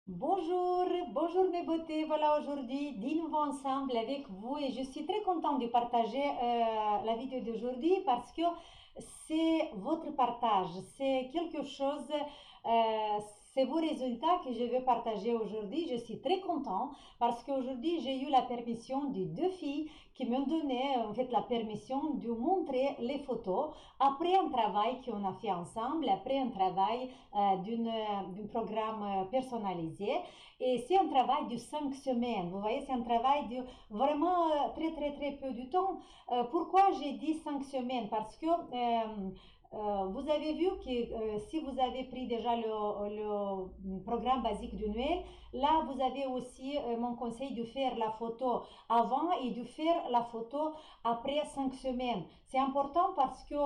Bonjour, bonjour mes beautés. Voilà aujourd'hui, de nouveau ensemble avec vous et je suis très contente de partager la vidéo d'aujourd'hui parce que c'est votre partage, c'est quelque chose, euh, c'est vos résultats que je veux partager aujourd'hui. Je suis très contente parce qu'aujourd'hui j'ai eu la permission de deux filles qui m'ont donné en fait la permission de montrer les photos après un travail qu'on a fait ensemble, après un travail d'un programme personnalisé. Et c'est un travail de 5 semaines. Vous voyez, c'est un travail de vraiment très peu de temps. Pourquoi j'ai dit 5 semaines? Parce que vous avez vu que si vous avez pris déjà le programme basique de Noël, là vous avez aussi mon conseil de faire la photo avant et de faire la photo après 5 semaines. C'est important parce que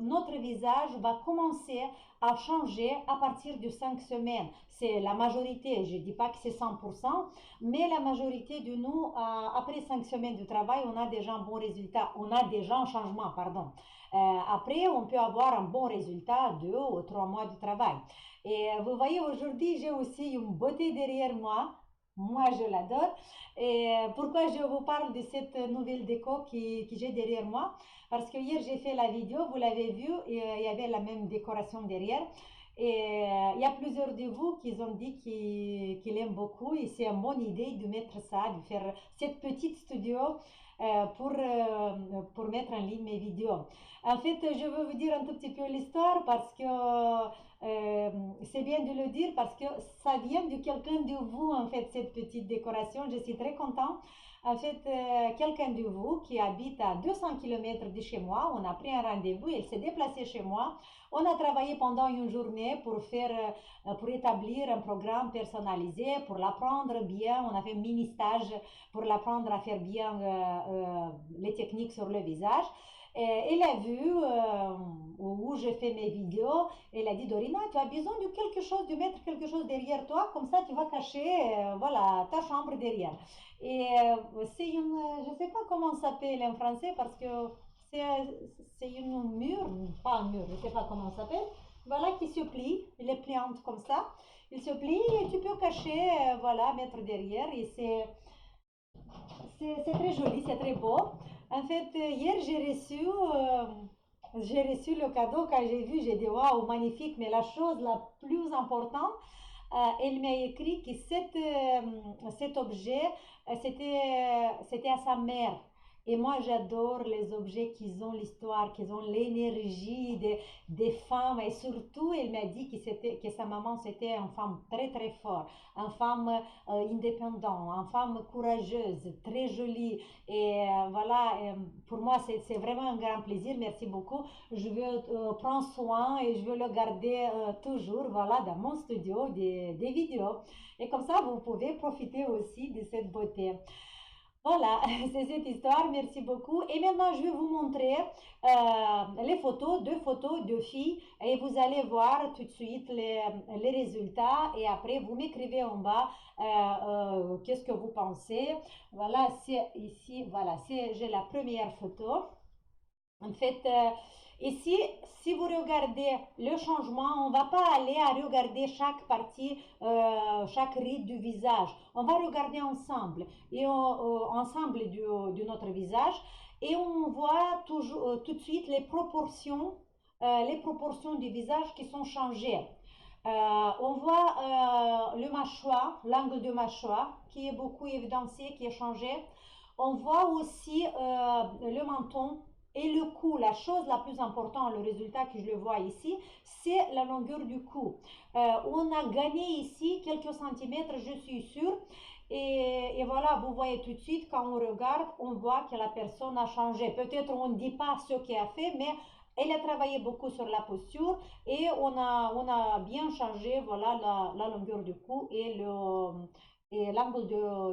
notre visage va commencer à changer à partir de 5 semaines. C'est la majorité, je ne dis pas que c'est 100%, mais la majorité de nous, après 5 semaines de travail, on a déjà un bon résultat, on a déjà un changement, pardon. Après, on peut avoir un bon résultat 2 ou 3 mois de travail. Et vous voyez, aujourd'hui, j'ai aussi une beauté derrière moi. Moi, je l'adore. Et pourquoi je vous parle de cette nouvelle déco que j'ai derrière moi? Parce que hier, j'ai fait la vidéo, vous l'avez vu, et il y avait la même décoration derrière. Et il y a plusieurs de vous qui ont dit qu'ils aiment beaucoup et c'est une bonne idée de mettre ça, de faire cette petite studio pour mettre en ligne mes vidéos. En fait, je veux vous dire un tout petit peu l'histoire parce que c'est bien de le dire parce que ça vient de quelqu'un de vous, en fait, cette petite décoration. Je suis très contente. En fait, quelqu'un de vous qui habite à 200 km de chez moi, on a pris un rendez-vous, il s'est déplacé chez moi. On a travaillé pendant une journée pour établir un programme personnalisé, pour l'apprendre bien. On a fait un mini stage pour l'apprendre à faire bien les techniques sur le visage. Et elle a vu où je fais mes vidéos. Elle a dit, Dorina, tu as besoin de quelque chose, de mettre quelque chose derrière toi, comme ça tu vas cacher voilà, ta chambre derrière. Et c'est une, je ne sais pas comment ça s'appelle en français parce que c'est c'est une mur, pas un mur, je ne sais pas comment ça s'appelle. Voilà, qui se plie, il est pliante comme ça. Il se plie et tu peux cacher, voilà, mettre derrière. Et c'est très joli, c'est très beau. En fait, hier, j'ai reçu le cadeau. Quand j'ai vu, j'ai dit waouh, magnifique. Mais la chose la plus importante, elle m'a écrit que cet objet, c'était à sa mère. Et moi, j'adore les objets qui ont l'histoire, qui ont l'énergie des femmes. Et surtout, elle m'a dit que sa maman, c'était une femme très forte, une femme indépendante, une femme courageuse, très jolie. Et voilà, pour moi, c'est vraiment un grand plaisir. Merci beaucoup. Je veux prendre soin et je veux le garder toujours, voilà, dans mon studio, des vidéos. Et comme ça, vous pouvez profiter aussi de cette beauté. Voilà, c'est cette histoire. Merci beaucoup. Et maintenant, je vais vous montrer les photos, deux photos de filles. Et vous allez voir tout de suite les résultats. Et après, vous m'écrivez en bas qu'est-ce que vous pensez. Voilà, c'est ici. Voilà, j'ai la première photo. En fait, ici, si vous regardez le changement, on ne va pas aller à regarder chaque partie, chaque ride du visage. On va regarder ensemble et ensemble de notre visage et on voit toujours, tout de suite les proportions du visage qui sont changées. On voit le mâchoire, l'angle de mâchoire qui est beaucoup évidencié, qui est changé. On voit aussi le menton et le cou. La chose la plus importante, le résultat que je le vois ici, c'est la longueur du cou. On a gagné ici quelques centimètres, je suis sûre. Et voilà, vous voyez tout de suite, quand on regarde, on voit que la personne a changé. Peut-être on ne dit pas ce qu'elle a fait, mais elle a travaillé beaucoup sur la posture et on a bien changé voilà, la longueur du cou et l'angle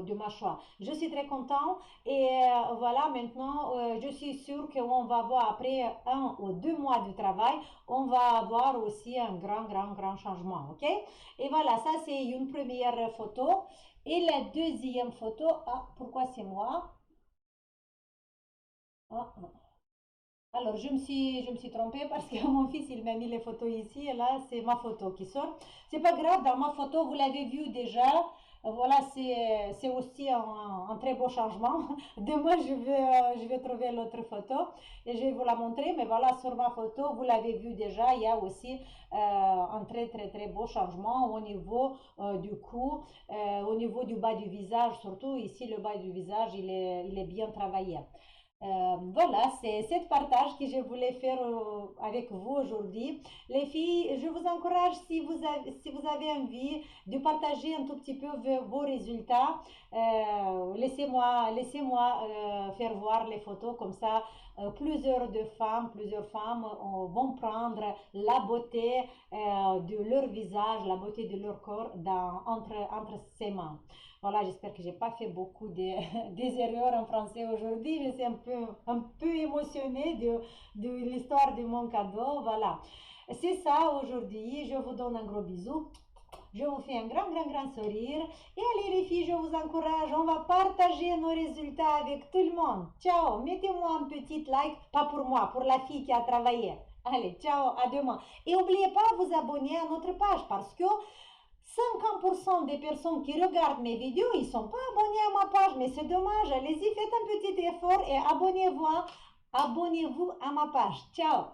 de mâchoire. Je suis très contente et voilà, maintenant, je suis sûre qu'on va voir après 1 ou 2 mois de travail, on va avoir aussi un grand changement, ok? Et voilà, ça c'est une première photo. Et la deuxième photo, ah, pourquoi c'est moi? Ah, ah. Alors, je me suis trompée parce que mon fils, il m'a mis les photos ici et là, c'est ma photo qui sort. C'est pas grave, dans ma photo, vous l'avez vu déjà. Voilà, c'est aussi un très beau changement. Demain, je vais trouver l'autre photo et je vais vous la montrer. Mais voilà, sur ma photo, vous l'avez vu déjà, il y a aussi un très beau changement au niveau du cou, au niveau du bas du visage, surtout ici, le bas du visage, il est bien travaillé. Voilà, c'est ce partage que je voulais faire avec vous aujourd'hui. Les filles, je vous encourage, si vous avez envie de partager un tout petit peu vos résultats, laissez-moi faire voir les photos comme ça. Plusieurs femmes vont prendre la beauté de leur visage, la beauté de leur corps entre ses mains. Voilà, j'espère que j'ai pas fait beaucoup des erreurs en français aujourd'hui. Je suis un peu émotionnée de l'histoire de mon cadeau. Voilà, c'est ça aujourd'hui. Je vous donne un gros bisou. Je vous fais un grand sourire. Et allez les filles, je vous encourage. On va partager nos résultats avec tout le monde. Ciao, mettez-moi un petit like, pas pour moi, pour la fille qui a travaillé. Allez, ciao, à demain. Et n'oubliez pas de vous abonner à notre page parce que 50% des personnes qui regardent mes vidéos, ils ne sont pas abonnés à ma page, mais c'est dommage. Allez-y, faites un petit effort et abonnez-vous à ma page. Ciao!